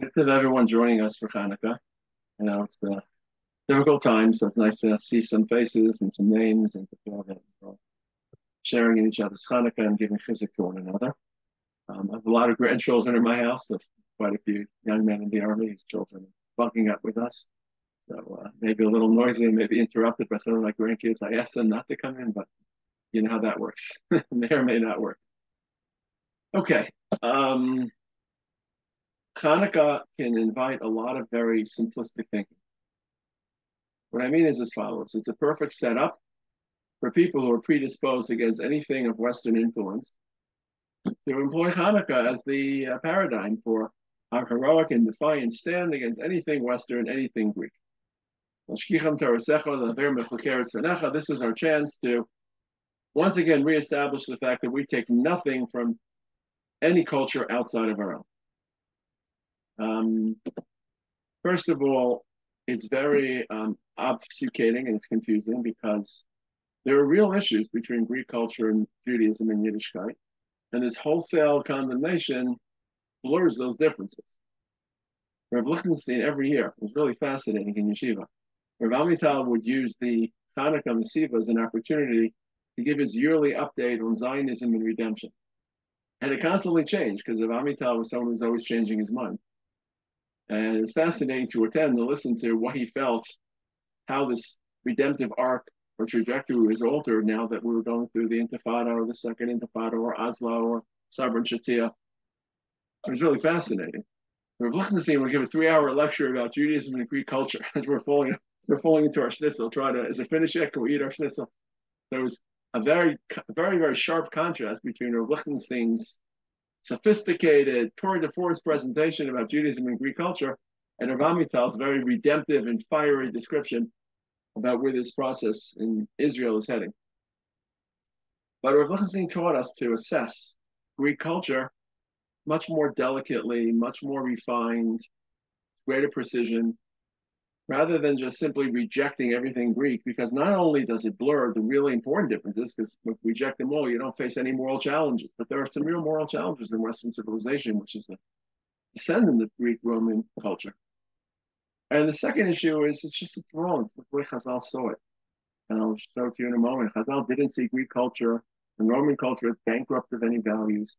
To everyone joining us for Hanukkah. You know, it's a difficult time, so it's nice to see some faces and some names and to feel that we're all sharing in each other's Hanukkah and giving chizuk to one another. I have a lot of grandchildren in my house, so quite a few young men in the army. His children are bunking up with us. So maybe a little noisy, maybe interrupted by some of my grandkids. I asked them not to come in, but you know how that works. May or may not work. Okay. Hanukkah can invite a lot of very simplistic thinking. What I mean is as follows. It's a perfect setup for people who are predisposed against anything of Western influence to employ Hanukkah as the paradigm for our heroic and defiant stand against anything Western, anything Greek. This is our chance to once again reestablish the fact that we take nothing from any culture outside of our own. First of all, it's very obfuscating and it's confusing because there are real issues between Greek culture and Judaism and Yiddishkeit, and this wholesale condemnation blurs those differences. Rav Lichtenstein every year was really fascinating in Yeshiva. Rav Amital would use the Chanuka Masiva as an opportunity to give his yearly update on Zionism and redemption. And it constantly changed because Rav Amital was someone who was always changing his mind. And it was fascinating to attend and listen to what he felt, how this redemptive arc or trajectory was altered now that we were going through the Intifada or the Second Intifada or Oslo or Sabran Shatia. It was really fascinating. Rav Lichtenstein would give a 3-hour lecture about Judaism and Greek culture as we're falling into our schnitzel. Is it finished yet? Can we eat our schnitzel? There was a very, very, very sharp contrast between Rav Lichtenstein's sophisticated tour de force presentation about Judaism and Greek culture and Rav Amital's very redemptive and fiery description about where this process in Israel is heading. But Rav Lichtenstein taught us to assess Greek culture much more delicately, much more refined, greater precision, rather than just simply rejecting everything Greek, because not only does it blur the really important differences, because if we reject them all, you don't face any moral challenges, but there are some real moral challenges in Western civilization, which is a descendant of Greek Roman culture. And the second issue is it's wrong. It's the way Chazal saw it. And I'll show it to you in a moment. Chazal didn't see Greek culture and Roman culture as bankrupt of any values.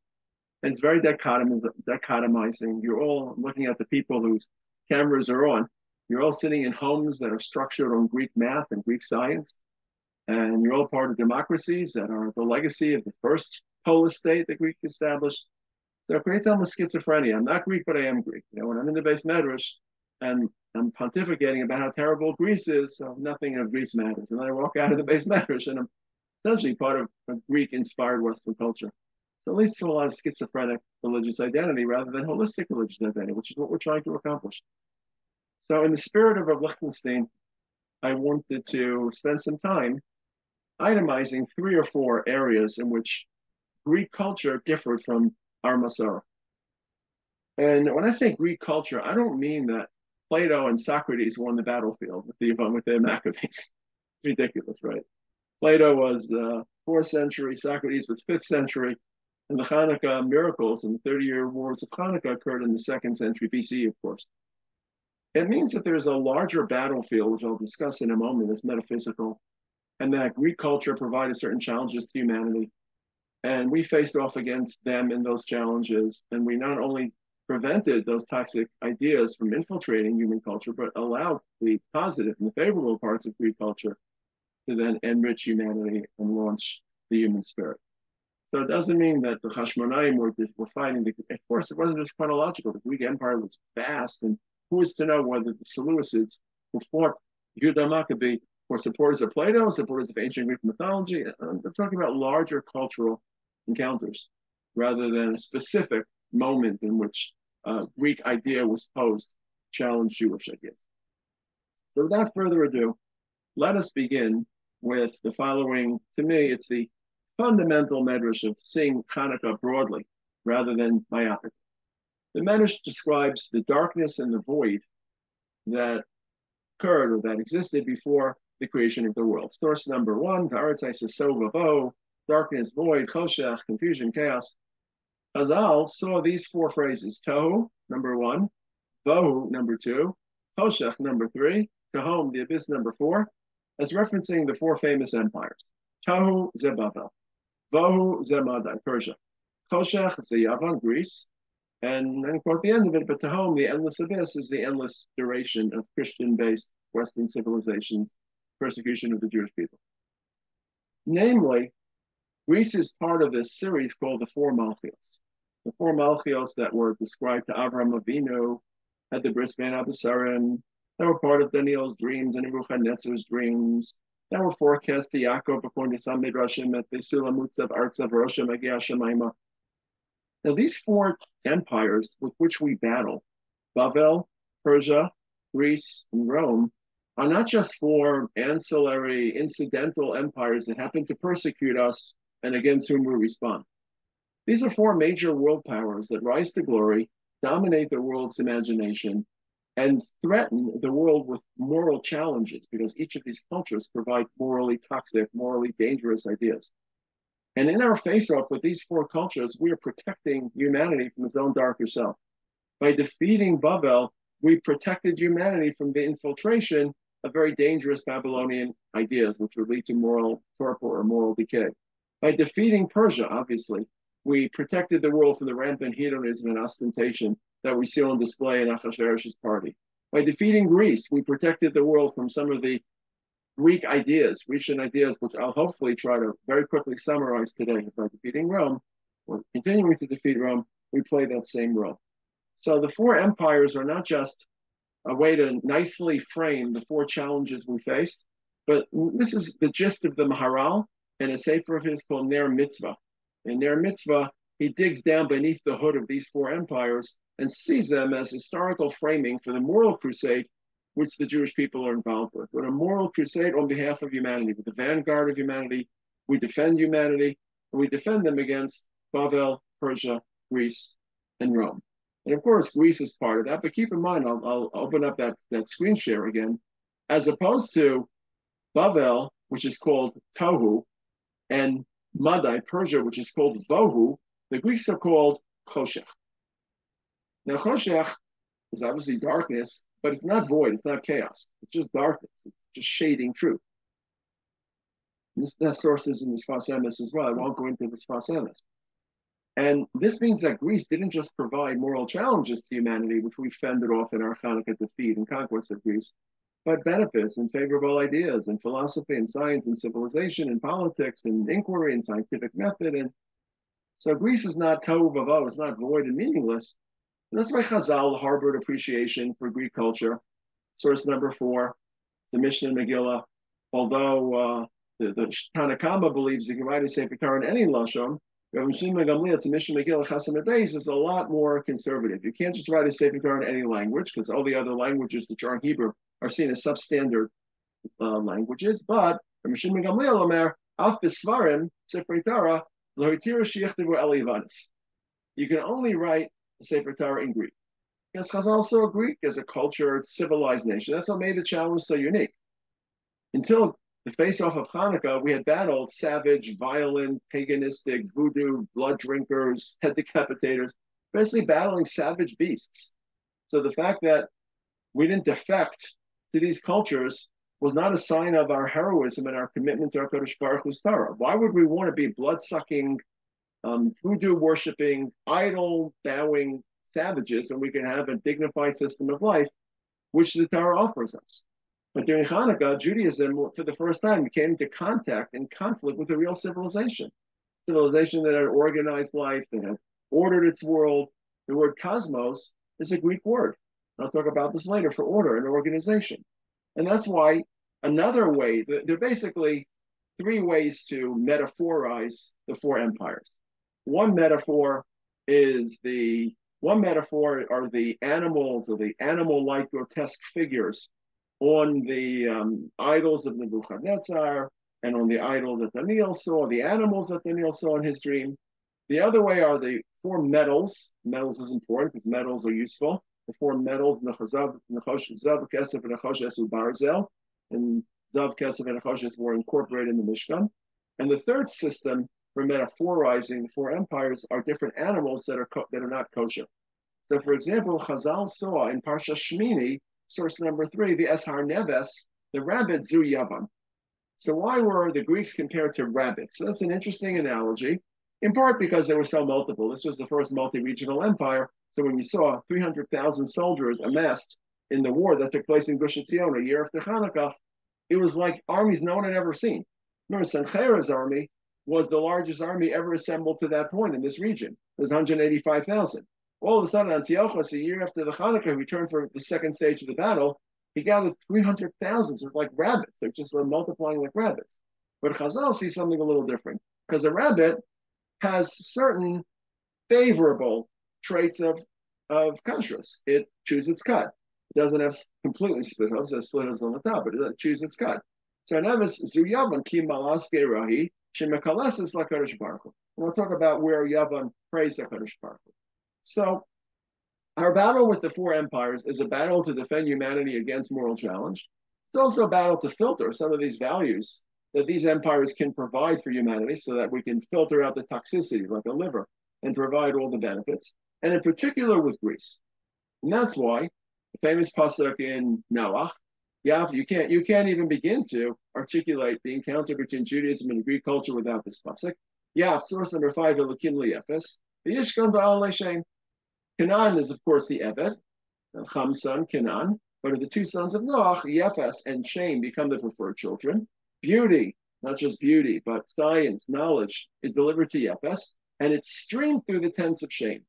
And it's very dichotomizing. You're all looking at the people whose cameras are on. You're all sitting in homes that are structured on Greek math and Greek science. And you're all part of democracies that are the legacy of the first polis state that Greek established. So it creates almost schizophrenia. I'm not Greek, but I am Greek. You know, when I'm in the base medrash and I'm pontificating about how terrible Greece is, so nothing of Greece matters. And then I walk out of the base medrash and I'm essentially part of a Greek-inspired Western culture. So it leads to a lot of schizophrenic religious identity rather than holistic religious identity, which is what we're trying to accomplish. So in the spirit of Rav Lichtenstein, I wanted to spend some time itemizing 3 or 4 areas in which Greek culture differed from our Masora. And when I say Greek culture, I don't mean that Plato and Socrates won the battlefield with the Maccabees. It's ridiculous, right? Plato was 4th century, Socrates was 5th century, and the Hanukkah miracles and the 30-year wars of Hanukkah occurred in the 2nd century BC, of course. It means that there's a larger battlefield, which I'll discuss in a moment, that's metaphysical, and that Greek culture provided certain challenges to humanity. And we faced off against them in those challenges, and we not only prevented those toxic ideas from infiltrating human culture, but allowed the positive and the favorable parts of Greek culture to then enrich humanity and launch the human spirit. So it doesn't mean that the Hashmonaim were fighting. Of course, it wasn't just chronological. The Greek Empire was vast, and who is to know whether the Seleucids who fought Yehuda Maccabee were supporters of Plato, supporters of ancient Greek mythology? We're talking about larger cultural encounters rather than a specific moment in which Greek idea was posed, challenged Jewish ideas. So without further ado, let us begin with the following. To me, it's the fundamental medrash of seeing Hanukkah broadly rather than myopically. The medrash describes the darkness and the void that occurred or that existed before the creation of the world. Source number 1, darkness, void, choshech, confusion, chaos. Chazal saw these 4 phrases. Tohu, number 1, Vohu, number 2, Choshech, number 3, Tehom, the abyss, number 4, as referencing the 4 famous empires. Tohu ze Bavel, Vohu ze Madai, Persia, Choshech ze Yavan, Greece, and then quote the end of it, but Tehom, the endless abyss, is the endless duration of Christian-based Western civilization's persecution of the Jewish people. Namely, Greece is part of this series called the 4 Malchios. The 4 Malchios that were described to Avraham Avinu at the Bris Bein Abisarim, that were part of Daniel's dreams and Nebuchadnezzar's dreams, that were forecast to Yaakov before Nisan Midrashim at the Sulamutzav Artzav Rosh Magia Shemaima. Now, these 4 empires with which we battle, Babel, Persia, Greece, and Rome, are not just 4 ancillary, incidental empires that happen to persecute us and against whom we respond. These are 4 major world powers that rise to glory, dominate the world's imagination, and threaten the world with moral challenges, because each of these cultures provide morally toxic, morally dangerous ideas. And in our face-off with these 4 cultures, we are protecting humanity from its own darker self. By defeating Babel, we protected humanity from the infiltration of very dangerous Babylonian ideas, which would lead to moral torpor or moral decay. By defeating Persia, obviously, we protected the world from the rampant hedonism and ostentation that we see on display in Ahasuerus's party. By defeating Greece, we protected the world from some of the Greek ideas, Grecian ideas, which I'll hopefully try to very quickly summarize today. By defeating Rome, or continuing to defeat Rome, we play that same role. So the 4 empires are not just a way to nicely frame the 4 challenges we faced, but this is the gist of the Maharal in a sefer of his called Ner Mitzvah. In Ner Mitzvah, he digs down beneath the hood of these 4 empires and sees them as historical framing for the moral crusade which the Jewish people are involved with. With a moral crusade on behalf of humanity, with the vanguard of humanity, we defend humanity, and we defend them against Babel, Persia, Greece, and Rome. And of course, Greece is part of that, but keep in mind, I'll open up that screen share again, as opposed to Babel, which is called Tohu, and Madai, Persia, which is called Vohu, the Greeks are called Choshech. Now, Choshech is obviously darkness, but it's not void, it's not chaos. It's just darkness, it's just shading truth. And that source is in the Sfas Emes as well. I won't go into the Sfas Emes. And this means that Greece didn't just provide moral challenges to humanity, which we fended off in our Chanuka defeat and conquest of Greece, but benefits and favorable ideas in philosophy and science and civilization and politics and inquiry and scientific method. And so Greece is not tohu vavohu, it's not void and meaningless. And that's why Chazal harbored appreciation for Greek culture. Source number 4, the Mishnah and Megillah. Although the Tanakama believes you can write a Sefer Torah in any lashon, Rabbi Moshe Taragin, the Mishnah Megillah Chasam Beis is a lot more conservative. You can't just write a Sefer Torah in any language, because all the other languages which aren't Hebrew are seen as substandard languages. But Rabbi Moshe Taragin Omer, Af B'Svarim Sefer Torah Lo Hitiru Sheyichtavu El Yavanis. You can only write a Sefer Torah in Greek. Because Chazal saw Greek as a cultured, civilized nation. That's what made the challenge so unique. Until the face-off of Hanukkah, we had battled savage, violent, paganistic, voodoo, blood drinkers, head decapitators, basically battling savage beasts. So the fact that we didn't defect to these cultures was not a sign of our heroism and our commitment to our Kodesh Baruch Hu's Torah. Why would we want to be blood-sucking, voodoo-worshipping, idol-bowing savages when we can have a dignified system of life, which the Torah offers us? But during Hanukkah, Judaism, for the first time, came into contact and conflict with a real civilization. Civilization that had organized life, that had ordered its world. The word cosmos is a Greek word. I'll talk about this later, for order and organization. And that's why another way, there are basically 3 ways to metaphorize the 4 empires. One metaphor are the animals or the animal-like grotesque figures on the idols of Nebuchadnezzar and on the idol that Daniel saw, the animals that Daniel saw in his dream. The other way are the 4 metals. Metals is important because metals are useful. The 4 metals, Zav, Kesef, and Nechoshes, Ubarzel, and Zav, Kesef, and Nechoshes were incorporated in the Mishkan. And the third system for metaphorizing the 4 empires are different animals that are not kosher. So, for example, Chazal saw in Parsha Shmini, source number 3, the Eshar Neves, the rabbit Zu Yavan. So why were the Greeks compared to rabbits? So that's an interesting analogy, in part because they were so multiple. This was the first multi-regional empire. So when you saw 300,000 soldiers amassed in the war that took place in Gush Etzion a year after Hanukkah, it was like armies no one had ever seen. Remember, Sancherib's army was the largest army ever assembled to that point in this region. It was 185,000. All of a sudden, Antiochus, a year after the Hanukkah, returned for the second stage of the battle. He gathered 300,000, so like rabbits. They're just multiplying like rabbits. But Chazal sees something a little different, because a rabbit has certain favorable traits of kashrus. It chews its cud. It doesn't have completely split hooves. It has split hooves on the top, but it chews its cud. So Nevis Zu Yavan Ki Malas Gerahi Shemekaleses LaKadosh Baruch Hu. We'll talk about where Yavan praised LaKadosh Baruch Hu. So our battle with the four empires is a battle to defend humanity against moral challenge. It's also a battle to filter some of these values that these empires can provide for humanity so that we can filter out the toxicity like a liver and provide all the benefits, and in particular with Greece. And that's why the famous pasuk in Noach, you can't even begin to articulate the encounter between Judaism and Greek culture without this pasuk. Source number 5, Elokim liyefes, the Yishkan ba'al le'shem. Canaan is, of course, the Eved, Cham's son, Canaan. But of the two sons of Noach, Yefes and Shem become the preferred children. Beauty, not just beauty, but science, knowledge, is delivered to Yefes, and it's streamed through the tents of Shem.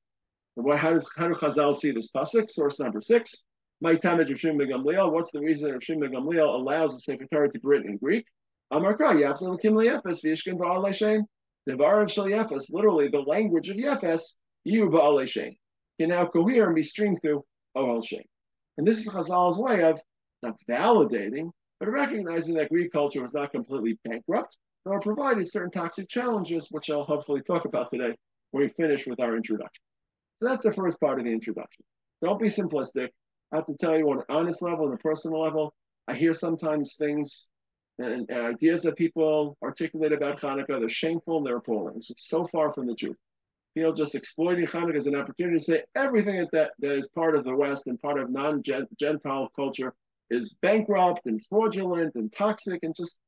How do Chazal see this pasuk? Source number 6. My Tamid of Shimon ben Gamliel. What's the reason that Shimon ben Gamliel allows the Sefer Torah to be written in Greek? Amarkra, Yafzal Kim Yefes, Vishkan Ba'al Shem. Devar Shel Yefes, literally the language of Yefes, you Ba'al Shem, can now cohere and be streamed through Ohel Shem. And this is Chazal's way of not validating, but recognizing that Greek culture was not completely bankrupt, nor provided certain toxic challenges, which I'll hopefully talk about today when we finish with our introduction. So that's the first part of the introduction. Don't be simplistic. I have to tell you on an honest level, on a personal level, I hear sometimes things and ideas that people articulate about Hanukkah, they're shameful and they're appalling. It's so far from the truth. People just exploiting Hanukkah as an opportunity to say everything that is part of the West and part of non-Gentile culture is bankrupt and fraudulent and toxic, and just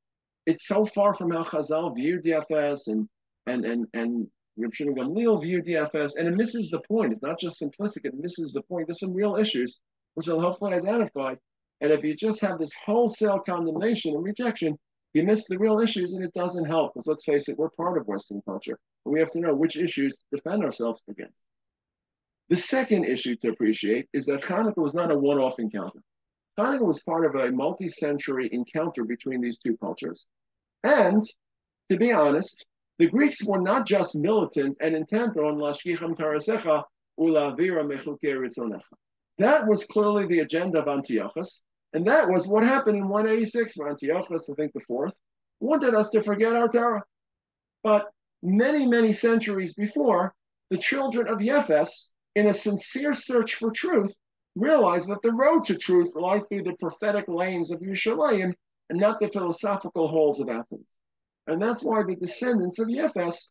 it's so far from how Chazal viewed DFS and Reb Shimon Gamliel viewed DFS, and it misses the point. It's not just simplistic; it misses the point. There's some real issues which I'll hopefully identify. And if you just have this wholesale condemnation and rejection, you miss the real issues, and it doesn't help. Because let's face it, we're part of Western culture. And we have to know which issues to defend ourselves against. The second issue to appreciate is that Hanukkah was not a one-off encounter. Hanukkah was part of a multi-century encounter between these two cultures. And, to be honest, the Greeks were not just militant and intent on Lashkicham Tarasecha Ulavira Mechukei Ritzonecha. That was clearly the agenda of Antiochus. And that was what happened in 186, where Antiochus, I think the fourth, wanted us to forget our Torah. But many, many centuries before, the children of Yefes, in a sincere search for truth, realized that the road to truth lay through the prophetic lanes of Yerushalayim and not the philosophical halls of Athens. And that's why the descendants of Yefes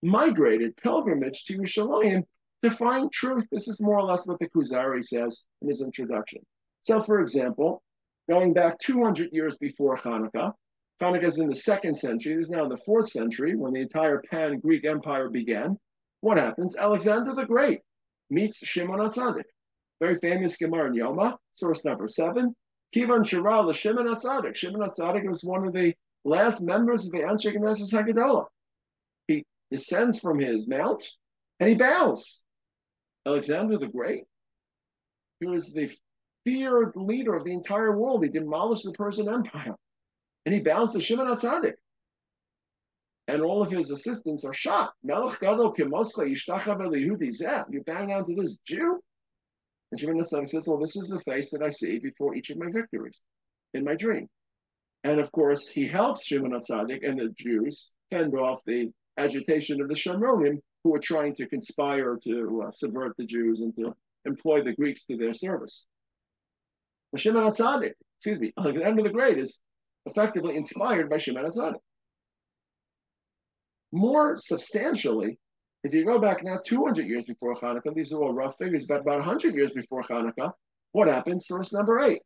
migrated, pilgrimage to Yerushalayim to find truth. This is more or less what the Kuzari says in his introduction. So, for example, going back 200 years before Hanukkah, Hanukkah is in the 2nd century. This is now in the 4th century, when the entire pan-Greek empire began. What happens? Alexander the Great meets Shimon HaTzadik. Very famous Gemara in Yoma, source number 7. Kivan Shira l'Shimon HaTzadik. Shimon HaTzadik was one of the last members of the Anshe Knesset Hagadolah. He descends from his mount and he bows. Alexander the Great, he was the feared leader of the entire world. He demolished the Persian Empire. And he bows to Shimon HaTzadik. And all of his assistants are shocked. Melech Gadol Kimoscha Yishtachav Eliyehudi Zeh. You're bowing down to this Jew? And Shimon HaTzadik says, well, this is the face that I see before each of my victories in my dream. And of course, he helps Shimon HaTzadik and the Jews fend off the agitation of the Shomronim, who were trying to conspire to subvert the Jews and to employ the Greeks to their service. But Shimon HaTzadik, Alexander the Great is effectively inspired by Shimon HaTzadik. More substantially, If you go back now 200 years before Hanukkah, these are all rough figures, but about 100 years before Hanukkah, what happens? Source number 8.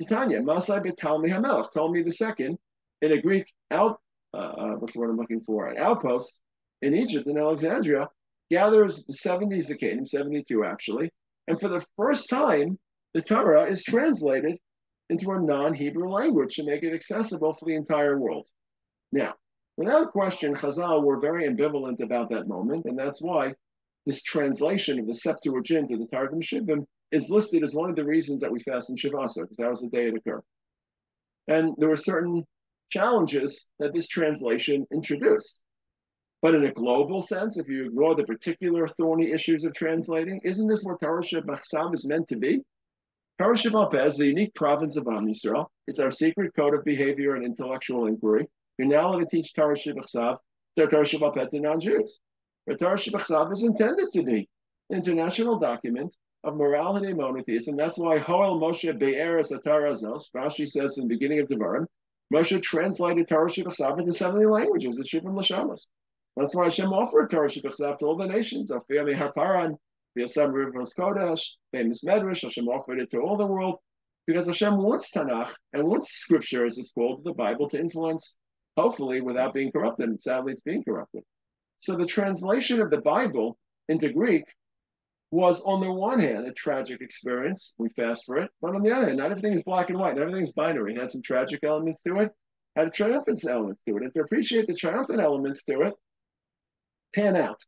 Titania, Masai Betalmi Hamelech, Ptolemy II, in a Greek what's the word I'm looking for? An outpost in Egypt, in Alexandria, gathers the 70 Zakanim, 72 actually, and for the first time, the Torah is translated into a non-Hebrew language to make it accessible for the entire world. Now, without question, Chazal were very ambivalent about that moment, and that's why this translation of the Septuagint to the Targum Shivim is listed as one of the reasons that we fast in Shavasa, because that was the day it occurred. And there were certain challenges that this translation introduced. But in a global sense, if you ignore the particular thorny issues of translating, isn't this what Torah Shebachsav is meant to be? Torah Sheba'al is the unique province of Am Yisrael. It's our secret code of behavior and intellectual inquiry. You're now allowed to teach Torah Shebachsav, Torah Sheba'al to non-Jews. But Torah Shebachsav is intended to be an international document of morality and monotheism. That's why Hoel Moshe Be'eres Atara Zos, Rashi says in the beginning of Devarim, Moshe translated Torah Shebachsav into 70 languages, the Shivim Lashamas. That's why Hashem offered Torah Shebachsav to all the nations. Of Fiyami Harparan, V'yasam Riva Kodesh, famous Medrash, Hashem offered it to all the world because Hashem wants Tanakh and wants Scripture, as it's called, the Bible, to influence, hopefully, without being corrupted. And sadly, it's being corrupted. So the translation of the Bible into Greek was, on the one hand, a tragic experience. We fast for it. But on the other hand, not everything is black and white. Not everything is binary. It had some tragic elements to it, had triumphant elements to it. And to appreciate the triumphant elements to it, pan out.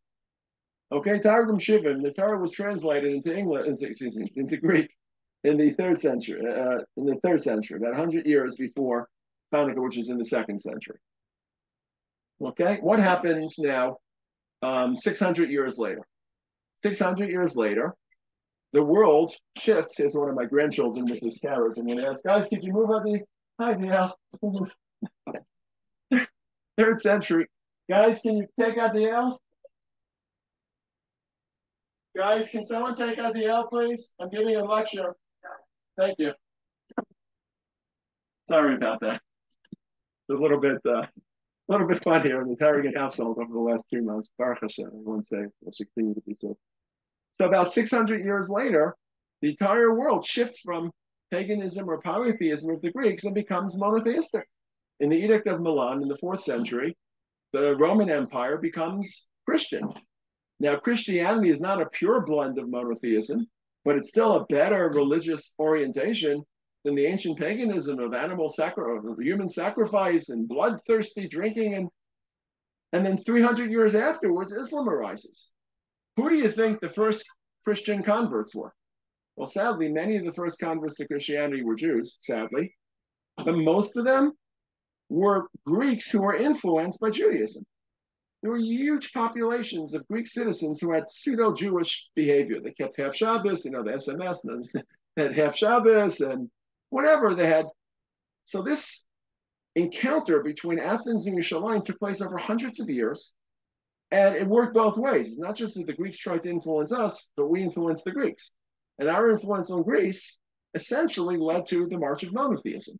Okay, Targum Shivim, the Torah was translated into Greek in the third century, about 100 years before Hanukkah, which is in the 2nd century. Okay, what happens now 600 years later? 600 years later, the world shifts. Here's one of my grandchildren with his carriage. I'm going to ask, guys, could you move out the... Hi, Neil. 3rd century. Guys, can you take out the L? Guys, can someone take out the L, please? I'm giving a lecture. Thank you. Sorry about that. It's a little bit fun here in the Taragin household over the last 2 months. Baruch Hashem, I won't say it should continue to be so. So about 600 years later, the entire world shifts from paganism or polytheism of the Greeks and becomes monotheistic. In the Edict of Milan in the 4th century, the Roman Empire becomes Christian. Now, Christianity is not a pure blend of monotheism, but it's still a better religious orientation than the ancient paganism of human sacrifice and bloodthirsty drinking. And then 300 years afterwards, Islam arises. Who do you think the first Christian converts were? Well, sadly, many of the first converts to Christianity were Jews, sadly. But most of them were Greeks who were influenced by Judaism. There were huge populations of Greek citizens who had pseudo-Jewish behavior. They kept half Shabbos, the SMS had half Shabbos and whatever they had. So this encounter between Athens and Yerushalayim took place over hundreds of years, and it worked both ways. It's not just that the Greeks tried to influence us, but we influenced the Greeks. And our influence on Greece essentially led to the march of monotheism.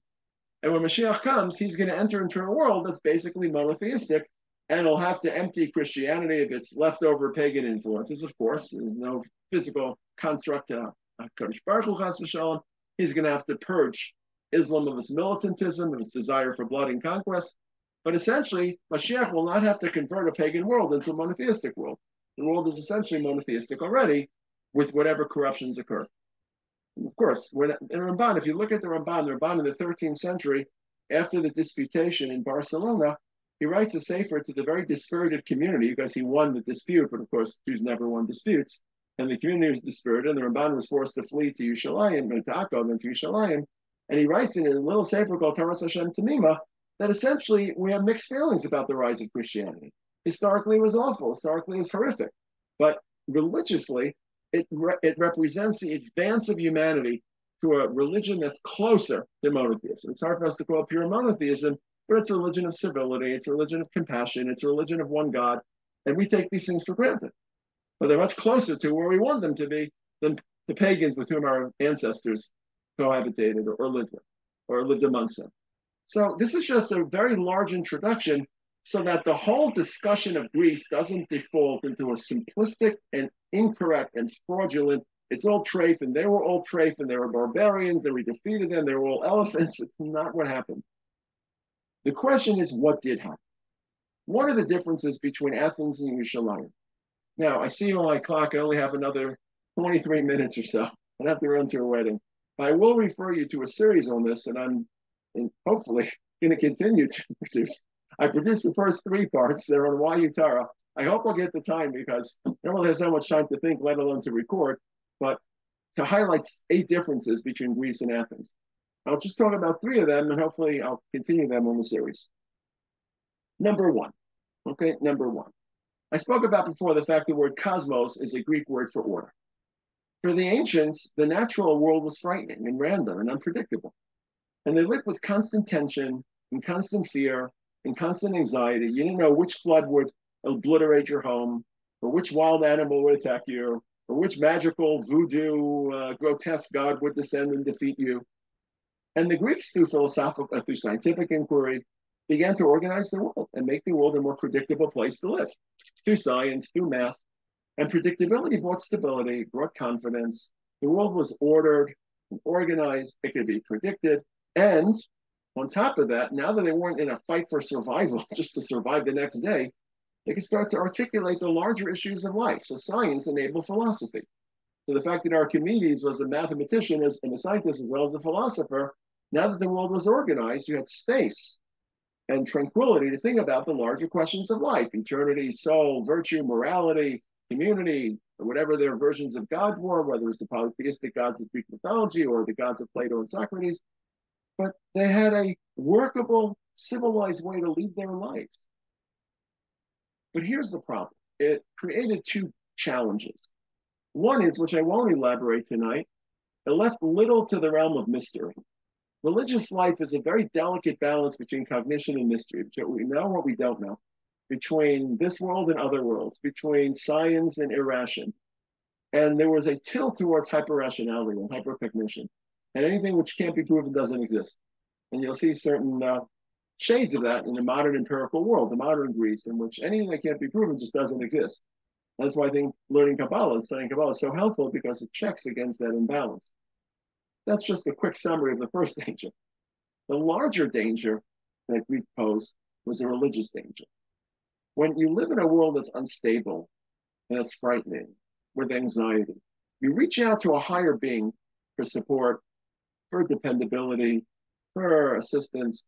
And when Mashiach comes, he's going to enter into a world that's basically monotheistic, and it'll have to empty Christianity of its leftover pagan influences, of course. There's no physical construct to Kodesh Baruch Hu Chas v'Shalom. He's going to have to purge Islam of its militantism, of its desire for blood and conquest. But essentially, Mashiach will not have to convert a pagan world into a monotheistic world. The world is essentially monotheistic already, with whatever corruptions occur. And of course, in Ramban, if you look at the Ramban in the 13th century, after the disputation in Barcelona, he writes a sefer to the very dispirited community because he won the dispute, but of course, Jews never won disputes. And the community was dispirited, and the Ramban was forced to flee to Yerushalayim, and to Akko, then to Yerushalayim. And he writes in a little sefer called Torah Hashem Tamima that essentially we have mixed feelings about the rise of Christianity. Historically, it was awful. Historically, it was horrific. But religiously, it represents the advance of humanity to a religion that's closer to monotheism. It's hard for us to call it pure monotheism, but it's a religion of civility, it's a religion of compassion, it's a religion of one God, and we take these things for granted. But they're much closer to where we want them to be than the pagans with whom our ancestors cohabitated or lived with, or lived amongst them. So this is just a very large introduction so that the whole discussion of Greece doesn't default into a simplistic and incorrect and fraudulent, it's all treif, and they were all treif, and they were barbarians, and we defeated them, they were all elephants. It's not what happened. The question is, what did happen? What are the differences between Athens and Yerushalayim? Now, I see on my clock, I only have another 23 minutes or so. I have to run to a wedding. I will refer you to a series on this, and I'm hopefully going to continue to produce. I produced the first 3 parts. They're on Tara. I hope I'll get the time because I don't really have so much time to think, let alone to record, but to highlight 8 differences between Greece and Athens. I'll just talk about 3 of them, and hopefully I'll continue them on the series. Number 1. Okay, number 1. I spoke about before the fact the word cosmos is a Greek word for order. For the ancients, the natural world was frightening and random and unpredictable. And they lived with constant tension and constant fear and constant anxiety. You didn't know which flood would obliterate your home, or which wild animal would attack you, or which magical voodoo, grotesque god would descend and defeat you. And the Greeks, through scientific inquiry, began to organize the world and make the world a more predictable place to live. Through science, through math, and predictability brought stability, brought confidence. The world was ordered and organized. It could be predicted. And on top of that, now that they weren't in a fight for survival, just to survive the next day, they could start to articulate the larger issues of life. So science enabled philosophy. So the fact that Archimedes was a mathematician and a scientist as well as a philosopher, now that the world was organized, you had space and tranquility to think about the larger questions of life: eternity, soul, virtue, morality, community, or whatever their versions of gods were, whether it's the polytheistic gods of Greek mythology or the gods of Plato and Socrates. But they had a workable, civilized way to lead their lives. But here's the problem. It created 2 challenges. One is, which I won't elaborate tonight, it left little to the realm of mystery. Religious life is a very delicate balance between cognition and mystery, between what we know and what we don't know, between this world and other worlds, between science and irration. And there was a tilt towards hyper-rationality and hyper-cognition. And anything which can't be proven doesn't exist. And you'll see certain shades of that in the modern empirical world, the modern Greece, in which anything that can't be proven just doesn't exist. That's why I think learning Kabbalah, studying Kabbalah is so helpful, because it checks against that imbalance. That's just a quick summary of the first danger. The larger danger that Greek posed was a religious danger. When you live in a world that's unstable and that's frightening, with anxiety, you reach out to a higher being for support, for dependability, for assistance.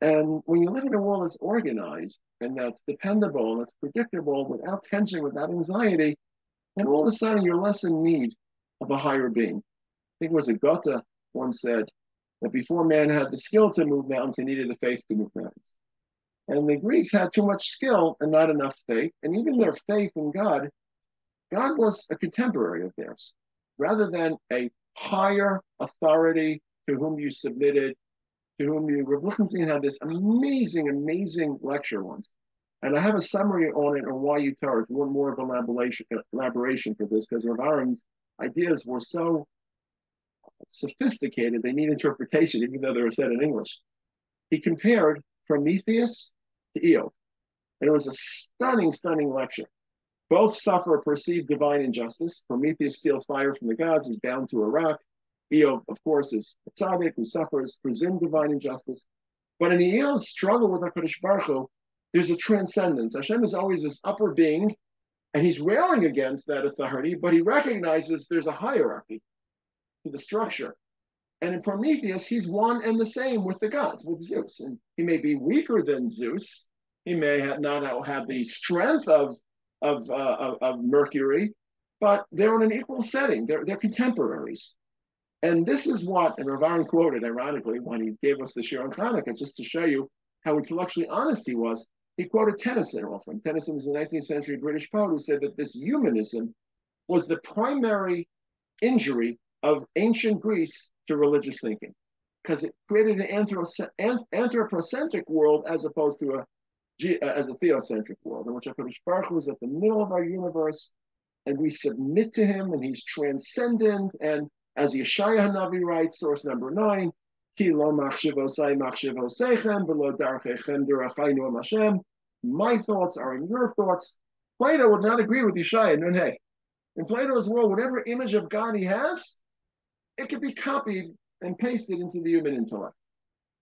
And when you live in a world that's organized and that's dependable and that's predictable, without tension, without anxiety, then all of a sudden you're less in need of a higher being. I think it was a Goethe once said that before man had the skill to move mountains, he needed the faith to move mountains. And the Greeks had too much skill and not enough faith. And even their faith in God, God was a contemporary of theirs, rather than a higher authority to whom you submitted, to whom you. Rav Lichtenstein had this amazing, amazing lecture once. And I have a summary on it on why you tell. If you want more of an elaboration for this, because Rav Aaron's ideas were so sophisticated, they need interpretation, even though they were said in English. He compared Prometheus to Eo. And it was a stunning, stunning lecture. Both suffer perceived divine injustice. Prometheus steals fire from the gods, is bound to a rock. Eo, of course, is a tzaddik who suffers presumed divine injustice. But in Eo's struggle with HaKadosh Baruch Hu, there's a transcendence. Hashem is always this upper being, and he's railing against that authority, but he recognizes there's a hierarchy to the structure. And in Prometheus, he's one and the same with the gods, with Zeus. And he may be weaker than Zeus. He may not have the strength of Mercury, but they're in an equal setting. They're contemporaries. And this is what, and Rav Aaron quoted, ironically, when he gave us the Shir on Chanuka, just to show you how intellectually honest he was, he quoted Tennyson often. Tennyson was a 19th century British poet who said that this humanism was the primary injury of ancient Greece to religious thinking, because it created an anthropocentric world as opposed to a theocentric world, in which HaKadosh Baruch Hu is at the middle of our universe, and we submit to him, and he's transcendent. And as Yeshaya Hanavi writes, source number 9, Ki lo machshivosai machshivosechem v'lo darchechem derachaynu am Hashem. My thoughts are in your thoughts. Plato would not agree with Yeshaya Nun Hey. In Plato's world, whatever image of God he has, it could be copied and pasted into the human intellect.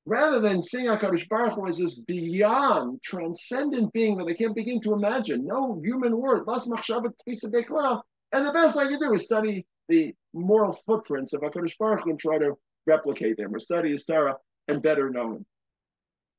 Rather than seeing HaKadosh Baruch Hu as this beyond, transcendent being that I can't begin to imagine, no human word, and the best I can do is study the moral footprints of HaKadosh Baruch Hu and try to replicate them, or study his Torah and better know him.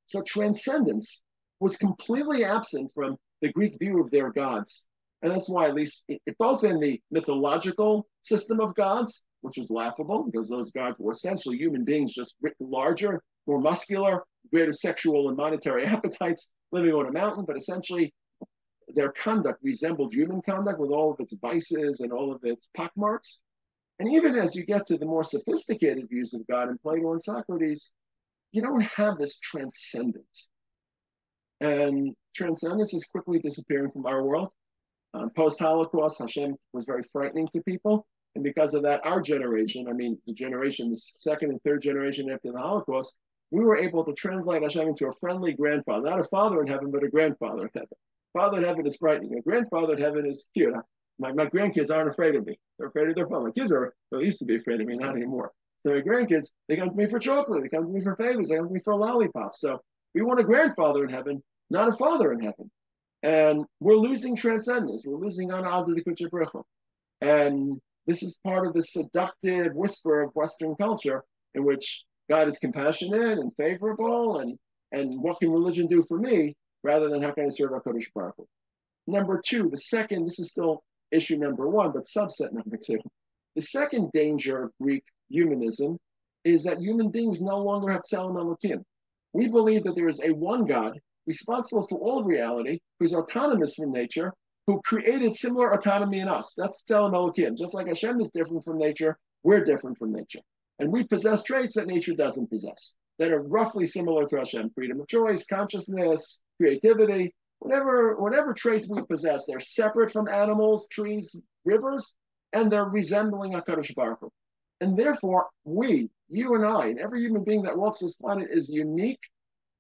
So transcendence was completely absent from the Greek view of their gods. And that's why, at least, both in the mythological system of gods, which was laughable, because those gods were essentially human beings, just written larger, more muscular, greater sexual and monetary appetites, living on a mountain, but essentially their conduct resembled human conduct with all of its vices and all of its pockmarks. And even as you get to the more sophisticated views of God in Plato and Socrates, you don't have this transcendence. And transcendence is quickly disappearing from our world. Post-Holocaust, Hashem was very frightening to people. And because of that, our generation, I mean, the generation, the second and third generation after the Holocaust, we were able to translate Hashem into a friendly grandfather, not a father in heaven, but a grandfather in heaven. Father in heaven is frightening. A grandfather in heaven is cute. My grandkids aren't afraid of me. They're afraid of their father. My kids are, well, they used to be afraid of me, not anymore. So my grandkids, they come to me for chocolate. They come to me for favors. They come to me for lollipops. So we want a grandfather in heaven, not a father in heaven. And we're losing transcendence. We're losing Anna. And this is part of the seductive whisper of Western culture in which God is compassionate and favorable, and what can religion do for me, rather than how can I serve HaKadosh Baruch Hu. Number two, the second, this is still issue number one, but subset number two. The second danger of Greek humanism is that human beings no longer have Tzelem Elokim. We believe that there is a one God responsible for all of reality, who's autonomous from nature, who created similar autonomy in us. That's Tzelem Elokim. Just like Hashem is different from nature, we're different from nature. And we possess traits that nature doesn't possess, that are roughly similar to Hashem: freedom of choice, consciousness, creativity, whatever traits we possess. They're separate from animals, trees, rivers, and they're resembling HaKadosh Baruch Hu. And therefore, we, you and I, and every human being that walks this planet is a unique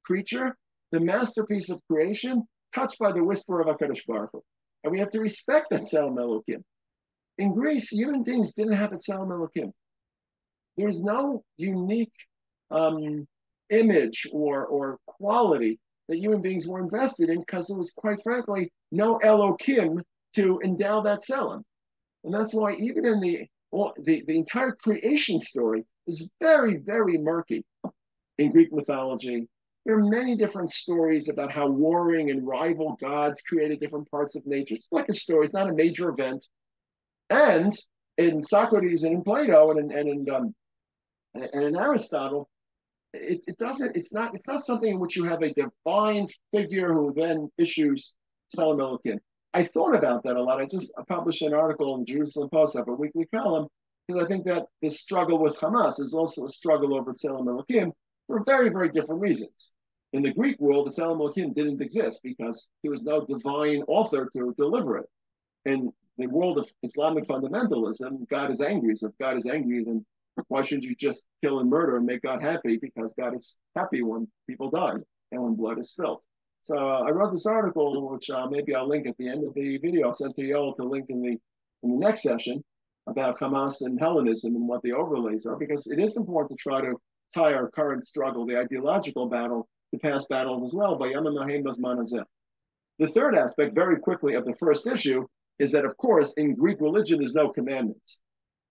creature, the masterpiece of creation, touched by the whisper of HaKadosh Baruch Hu. And we have to respect that Tzelem Elokim. In Greece, human beings didn't have a Tzelem Elokim. There's no unique image or quality that human beings were invested in, because there was, quite frankly, no Elokim to endow that Tzelem. And that's why even in the entire creation story is very, very murky in Greek mythology. There are many different stories about how warring and rival gods created different parts of nature. It's like a story. It's not a major event. And in Socrates and in Plato and in Aristotle, it's not something in which you have a divine figure who then issues Tzelem Elokim. I thought about that a lot. I just published an article in the Jerusalem Post, I have a weekly column, because I think that this struggle with Hamas is also a struggle over Tzelem Elokim for very, very different reasons. In the Greek world, the Tzelem Elokim didn't exist because there was no divine author to deliver it. In the world of Islamic fundamentalism, God is angry. So if God is angry, then why shouldn't you just kill and murder and make God happy? Because God is happy when people die and when blood is spilled. So I wrote this article, which maybe I'll link at the end of the video. I'll send to you all to link in the next session, about Hamas and Hellenism and what the overlays are, because it is important to try to tie our current struggle, the ideological battle, to past battles as well. By Yom Iyun. The third aspect, very quickly, of the first issue is that, of course, in Greek religion, there's no commandments.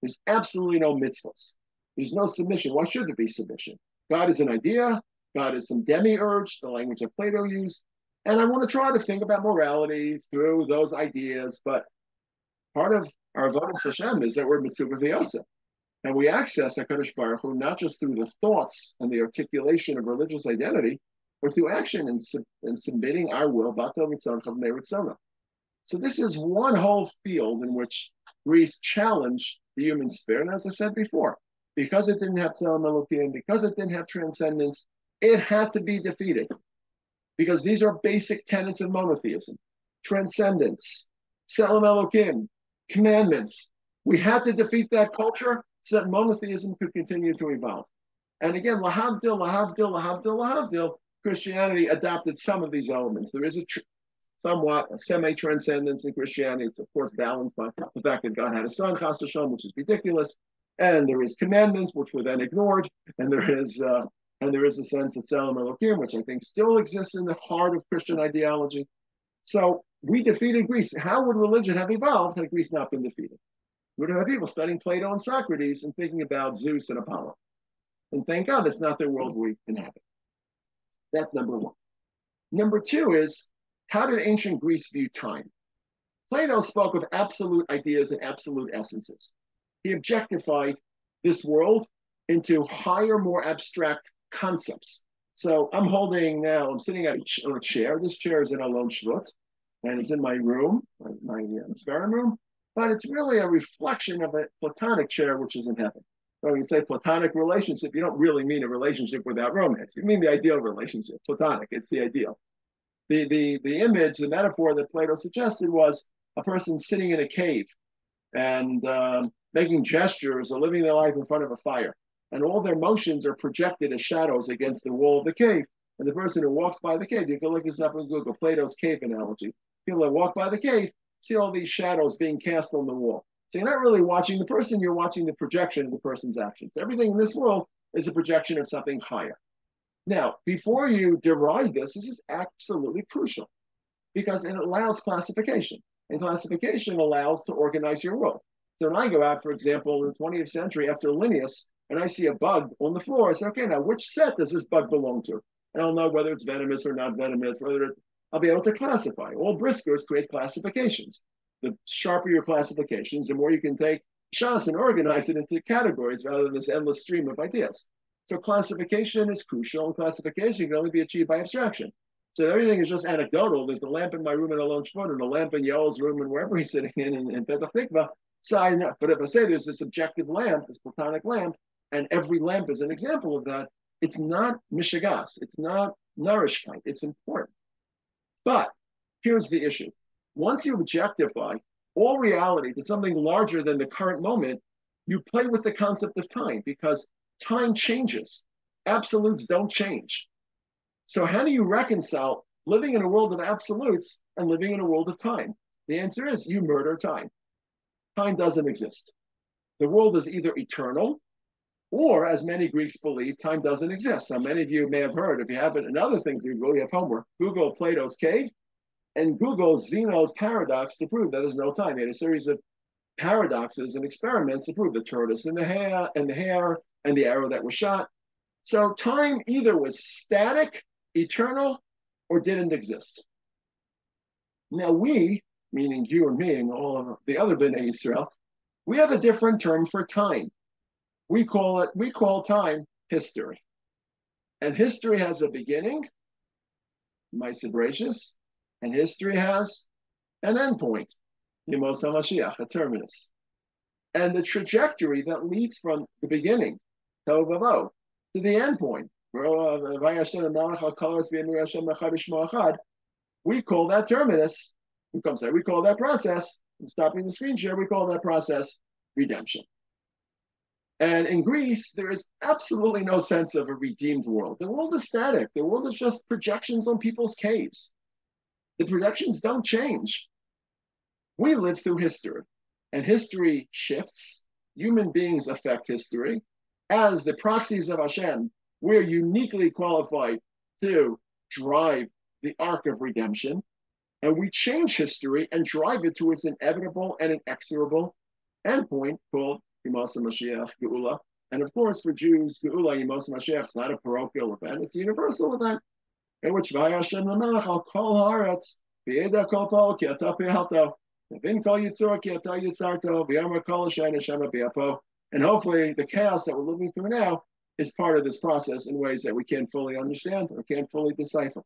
There's absolutely no mitzvahs. There's no submission. Why should there be submission? God is an idea. God is some demiurge, the language that Plato used. And I want to try to think about morality through those ideas. But part of our avodas Hashem is that we're mitzvah v'yosef. And we access HaKadosh Baruch Hu not just through the thoughts and the articulation of religious identity, but through action and submitting our will. So this is one whole field in which Greece challenged the human spirit. And as I said before, because it didn't have Tzelem Elokim, because it didn't have transcendence, it had to be defeated. Because these are basic tenets of monotheism: transcendence, Tzelem Elokim, commandments. We had to defeat that culture so that monotheism could continue to evolve. And again, lahavdil, lahavdil, lahavdil, lahavdil, Christianity adopted some of these elements. There is a somewhat a semi-transcendence in Christianity. It's of course balanced by the fact that God had a son, chas v'shalom, which is ridiculous, and there is commandments which were then ignored, and there is a sense that Tzelem Elokim, which I think still exists in the heart of Christian ideology. So we defeated Greece. How would religion have evolved had Greece not been defeated? We would have people studying Plato and Socrates and thinking about Zeus and Apollo. And thank God that's not the world we inhabit. That's number one. Number two is, how did ancient Greece view time? Plato spoke of absolute ideas and absolute essences. He objectified this world into higher, more abstract concepts. So I'm sitting on a chair. This chair is in Alon Shvut, and it's in my room, my Sfarim room, but it's really a reflection of a Platonic chair, which is in heaven. So when you say Platonic relationship, you don't really mean a relationship without romance. You mean the ideal relationship, Platonic. It's the ideal. The image, the metaphor that Plato suggested was a person sitting in a cave and making gestures or living their life in front of a fire. And all their motions are projected as shadows against the wall of the cave. And the person who walks by the cave, you can look this up on Google, Plato's cave analogy. People that walk by the cave see all these shadows being cast on the wall. So you're not really watching the person, you're watching the projection of the person's actions. Everything in this world is a projection of something higher. Now, before you deride this is absolutely crucial because it allows classification. And classification allows to organize your world. So when I go out, for example, in the 20th century after Linnaeus, and I see a bug on the floor, I say, okay, now which set does this bug belong to? And I'll know whether it's venomous or not venomous, I'll be able to classify. All briskers create classifications. The sharper your classifications, the more you can take shots and organize it into categories rather than this endless stream of ideas. So classification is crucial, and classification can only be achieved by abstraction. So everything is just anecdotal. There's the lamp in my room in Alon Shvut, and the lamp in Yoel's room, and wherever he's sitting in Petach Tikva. But if I say there's this objective lamp, this Platonic lamp, and every lamp is an example of that, it's not mishigas, it's not nourishment, it's important. But here's the issue. Once you objectify all reality to something larger than the current moment, you play with the concept of time because time changes. Absolutes don't change. So how do you reconcile living in a world of absolutes and living in a world of time? The answer is you murder time. Time doesn't exist. The world is either eternal or, as many Greeks believe, time doesn't exist. Now, many of you may have heard, if you haven't, another thing to Google, you have homework. Google Plato's cave and Google Zeno's paradox to prove that there's no time. He had a series of paradoxes and experiments to prove the tortoise and the hare and the arrow that was shot. So time either was static, eternal, or didn't exist. Now we, meaning you and me and all of the other Bnei Yisrael, we have a different term for time. We call time history. And history has a beginning, Maaseh Bereshis, and history has an endpoint, Yemos HaMashiach, a terminus. And the trajectory that leads from the beginning, Tov Vavo, to the endpoint, we call that terminus, we call that process, I'm stopping the screen share, we call that process redemption. And in Greece, there is absolutely no sense of a redeemed world. The world is static. The world is just projections on people's caves. The projections don't change. We live through history, and history shifts. Human beings affect history. As the proxies of Hashem, we're uniquely qualified to drive the arc of redemption, and we change history and drive it to its inevitable and inexorable endpoint called Yemos HaMashiach, Geula. And of course, for Jews, Geula, Yemos HaMashiach is not a parochial event, it's a universal event, in which Vayashem L'melech al kol haaretz, v'yeda kol tol ki ata pi'alto, v'vin kol yitzur ki ata yitzarto, v'yomer kol Hashem Hashem b'yapo. And hopefully the chaos that we're living through now is part of this process in ways that we can't fully understand or can't fully decipher.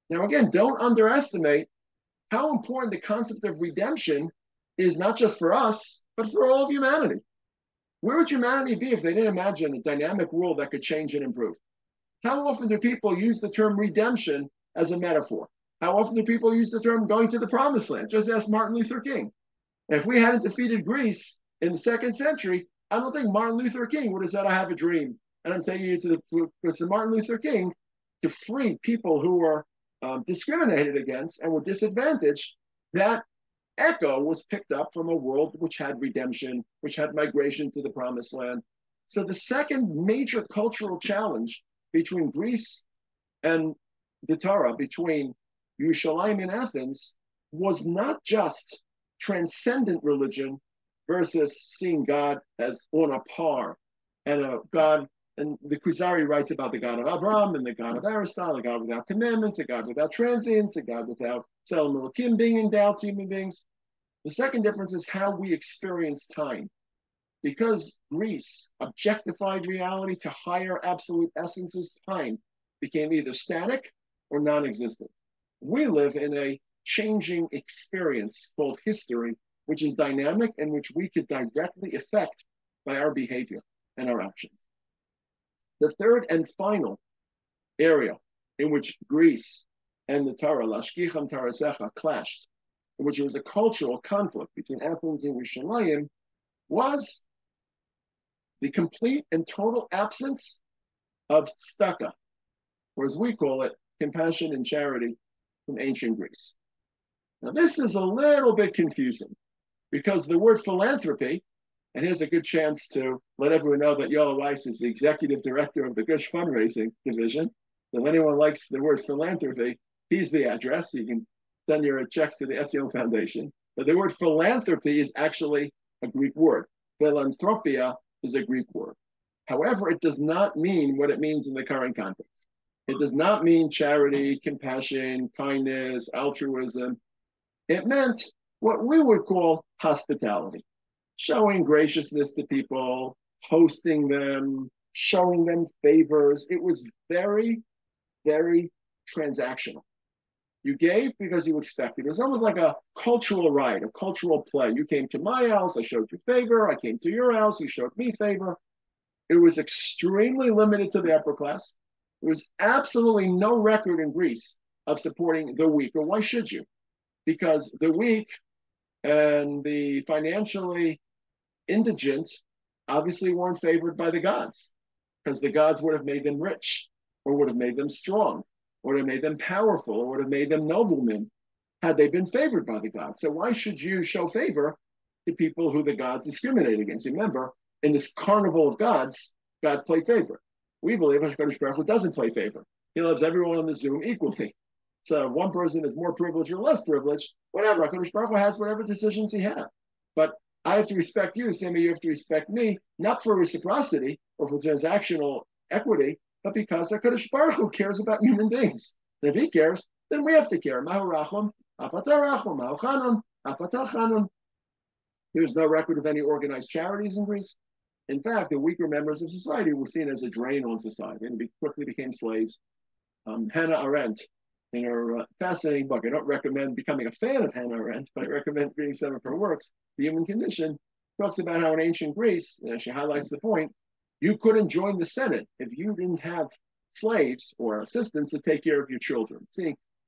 Now again, don't underestimate how important the concept of redemption is, not just for us, but for all of humanity. Where would humanity be if they didn't imagine a dynamic world that could change and improve? How often do people use the term redemption as a metaphor? How often do people use the term going to the promised land? Just ask Martin Luther King. And if we hadn't defeated Greece in the 2nd century, I don't think Martin Luther King would have said, I have a dream, and I'm taking you to the Martin Luther King to free people who were discriminated against and were disadvantaged. That echo was picked up from a world which had redemption, which had migration to the promised land. So the second major cultural challenge between Greece and the Torah, between Yerushalayim and Athens, was not just transcendent religion versus seeing God as on a par, and a God, and the Kuzari writes about the God of Abraham and the God of Aristotle, the God without commandments, the God without transience, the God without Tzelem Elokim being endowed to human beings. The second difference is how we experience time. Because Greece objectified reality to higher absolute essences, time became either static or non-existent. We live in a changing experience called history, which is dynamic and which we could directly affect by our behavior and our actions. The third and final area in which Greece and the Torah, Lashkicham Tarasecha, clashed, in which there was a cultural conflict between Athens and Yerushalayim, was the complete and total absence of tzedakah, or as we call it, compassion and charity, from ancient Greece. Now, this is a little bit confusing because the word philanthropy, and here's a good chance to let everyone know that Yoel Weiss is the executive director of the Gush fundraising division. So if anyone likes the word philanthropy, he's the address. You can send your checks to the Etzion Foundation. But the word philanthropy is actually a Greek word. Philanthropia is a Greek word. However, it does not mean what it means in the current context. It does not mean charity, compassion, kindness, altruism. It meant what we would call hospitality, showing graciousness to people, hosting them, showing them favors. It was very, very transactional. You gave because you expected. It was almost like a cultural rite, a cultural play. You came to my house, I showed you favor. I came to your house, you showed me favor. It was extremely limited to the upper class. There was absolutely no record in Greece of supporting the weak. Or why should you? Because the weak and the financially indigent obviously weren't favored by the gods, because the gods would have made them rich, or would have made them strong, or would have made them powerful, or would have made them noblemen had they been favored by the gods. So why should you show favor to people who the gods discriminate against? Remember, in this carnival of gods, gods play favor. We believe HaKadosh Baruch Hu doesn't play favor. He loves everyone on the Zoom equally. So one person is more privileged or less privileged, whatever. HaKadosh Baruch Hu has whatever decisions he has. But I have to respect you, same way you have to respect me, not for reciprocity or for transactional equity, but because HaKadosh Baruch Hu cares about human beings. And if he cares, then we have to care. Mahu rachum, apatar rachum, mahu chanun, apatar chanun. There's no record of any organized charities in Greece. In fact, the weaker members of society were seen as a drain on society and quickly became slaves. Hannah Arendt, in her fascinating book, I don't recommend becoming a fan of Hannah Arendt, but I recommend reading some of her works, The Human Condition, talks about how in ancient Greece, she highlights the point, you couldn't join the Senate if you didn't have slaves or assistants to take care of your children.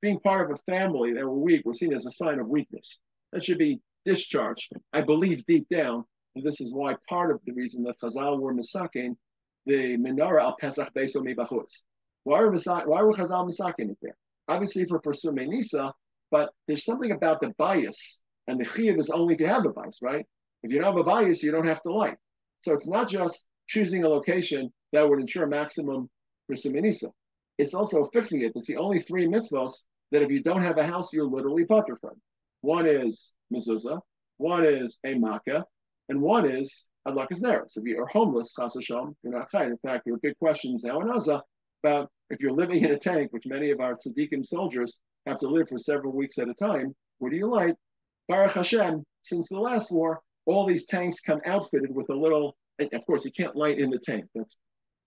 Being part of a family that were weak was seen as a sign of weakness. That should be discharged. I believe deep down, and this is why part of the reason that Chazal were misakin the menorah al Pesach Beiso Mibachutz. Why were Chazal misakin it there? Obviously for Persumei Nisa, but there's something about the bias, and the chiyuv is only to have a bias, right? If you don't have a bias, you don't have to light. So it's not just choosing a location that would ensure maximum Persumei Nisa. It's also fixing it. It's the only three mitzvahs that if you don't have a house, you're literally potter from. One is mezuzah, one is a makkah, and one is adlakas neros. If you are homeless, chas v'shalom, you're not chayv. In fact, there are big questions now in Gaza about if you're living in a tank, which many of our tzaddikim soldiers have to live for several weeks at a time. Where do you light? Baruch Hashem, since the last war, all these tanks come outfitted with a little. Of course, you can't light in the tank. That's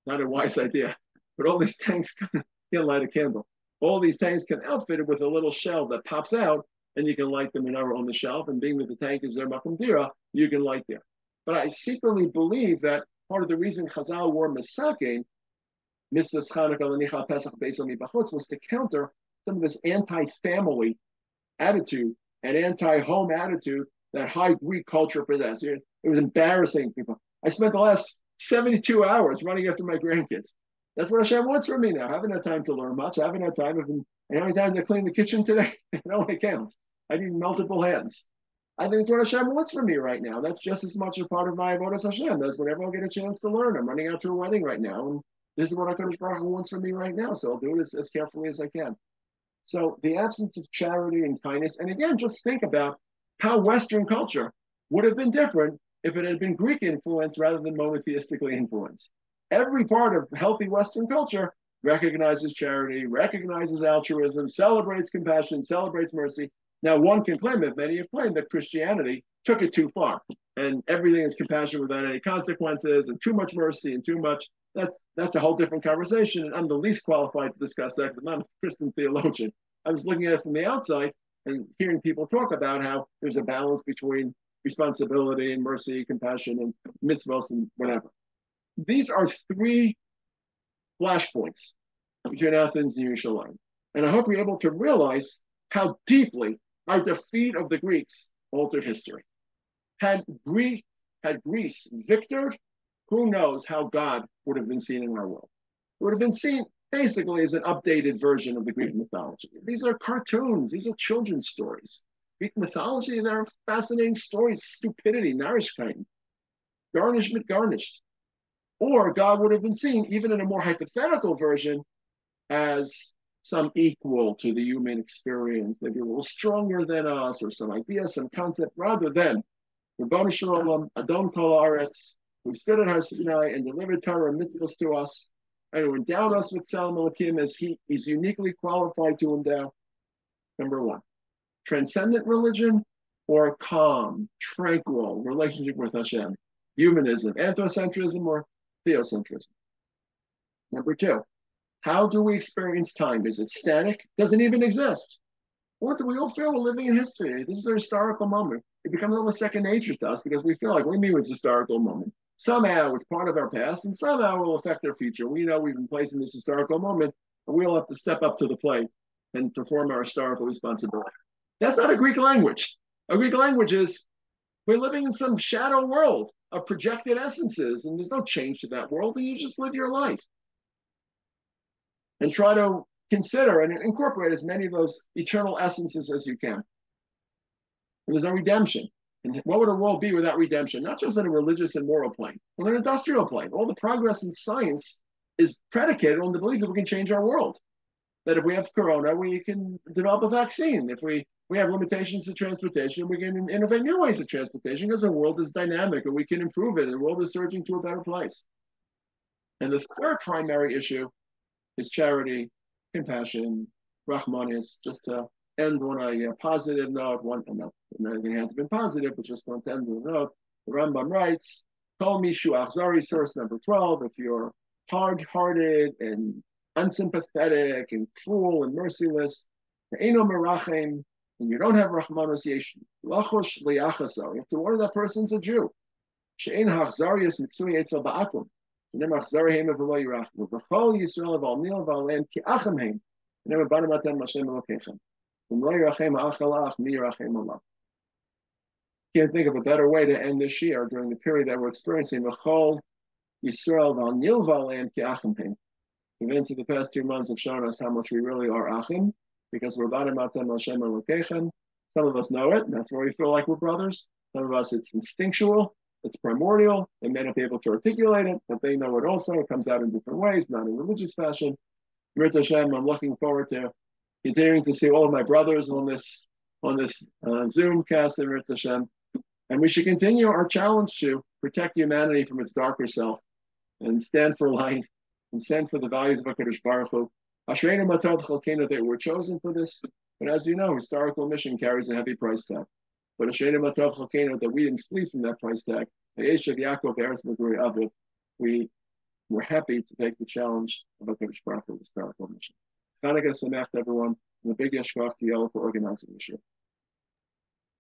not a wise idea. But all these tanks can't light a candle. All these tanks come outfitted with a little shell that pops out, and you can light the menorah on the shelf. And being that the tank is there, makom dira, you can light there. But I secretly believe that part of the reason Chazal wore misakin, Mitzvahs Chanuka L'nicha Pesach Beiso Mibachutz, was to counter some of this anti-family attitude and anti-home attitude that high Greek culture possessed. It was embarrassing people. I spent the last 72 hours running after my grandkids. That's what Hashem wants from me now. I haven't had time to learn much. I haven't had time. I haven't had time to clean the kitchen today. I can't. I need multiple hands. I think it's what Hashem wants from me right now. That's just as much a part of my avodas Hashem as whenever I get a chance to learn. I'm running out to a wedding right now, and this is what HaKadosh Baruch Hu wants from me right now. So I'll do it as carefully as I can. So the absence of charity and kindness, and again, just think about how Western culture would have been different if it had been Greek influence rather than monotheistically influenced. Every part of healthy Western culture recognizes charity, recognizes altruism, celebrates compassion, celebrates mercy. Now, one can claim that many have claimed that Christianity took it too far, and everything is compassion without any consequences, and too much mercy and too much. That's a whole different conversation, and I'm the least qualified to discuss that because I'm not a Christian theologian. I was looking at it from the outside and hearing people talk about how there's a balance between responsibility and mercy, compassion, and mitzvahs and whatever. These are three flashpoints between Athens and Yerushalayim, and I hope you're able to realize how deeply our defeat of the Greeks altered history. Had Greece victored, who knows how God would have been seen in our world. It would have been seen basically as an updated version of the Greek mythology. These are cartoons, these are children's stories. Greek mythology, they're fascinating stories, stupidity, Narishkeit, garnished. Or God would have been seen, even in a more hypothetical version, as some equal to the human experience, maybe a little stronger than us, or some idea, some concept, rather than Ribono Shel Olam, Adon Kol Haaretz, who stood at Har Sinai and delivered Torah and mitzvahs to us, and who endowed us with Tzelem Elokim as he's uniquely qualified to endow. Number one, transcendent religion or calm, tranquil relationship with Hashem, humanism, anthropocentrism or theocentrism. Number two, how do we experience time? Is it static? Does it even exist? Or do we all feel we're living in history? This is a historical moment. It becomes almost second nature to us because we feel like we mean it's a historical moment. Somehow it's part of our past and somehow it will affect our future. We know we've been placed in this historical moment and we all have to step up to the plate and perform our historical responsibility. That's not a Greek language. A Greek language is we're living in some shadow world of projected essences and there's no change to that world and you just live your life. And try to consider and incorporate as many of those eternal essences as you can. And there's no redemption. And what would a world be without redemption? Not just on a religious and moral plane, but on an industrial plane. All the progress in science is predicated on the belief that we can change our world. That if we have corona, we can develop a vaccine. If we have limitations to transportation, we can innovate new ways of transportation because the world is dynamic and we can improve it and the world is surging to a better place. And the third primary issue is charity, compassion, Rahmanis, just to end on a positive note. Everything has been positive, but just to end on a note. The Rambam writes, Kol Mishu Achzari, source number 12, if you're hard-hearted and unsympathetic and cruel and merciless, Eino Merachem, and you don't have Rahmanos Yesh, Lachosh Liachasar, you have to warn that person's a Jew. She'en Hachzarius Mitsui Etzel Ba'akum. Never Achzarihim of V'lo Yirachmu. V'chol Yisrael V'alnil V'alem Ki Achem Heim. Never Banamatem Hashem Elokechem. V'lo Yirachem Achalach Mi Yirachem Allah. Can't think of a better way to end this year during the period that we're experiencing. V'chol Yisrael V'alnil V'alem Ki Achem Heim. The events of the past 2 months have shown us how much we really are Achim, because we're Banamatem Hashem Elokechem. Some of us know it, and that's why we feel like we're brothers. Some of us, it's instinctual. It's primordial. They may not be able to articulate it, but they know it also. It comes out in different ways, not in religious fashion. Mirz Hashem, I'm looking forward to continuing to see all of my brothers on this Zoom cast in Mirz Hashem. And we should continue our challenge to protect humanity from its darker self and stand for light and stand for the values of HaKadosh Baruch Hu. Ashreinu matad chalkeinu, that we're chosen for this. But as you know, historical mission carries a heavy price tag. But Ashreinu matad chalkeinu, that we didn't flee from that price tag. We were happy to take the challenge of HaKadosh Baruch Hu historical mission. Chanuka Sameach to everyone, and a big yeshvach to Yella for organizing this year.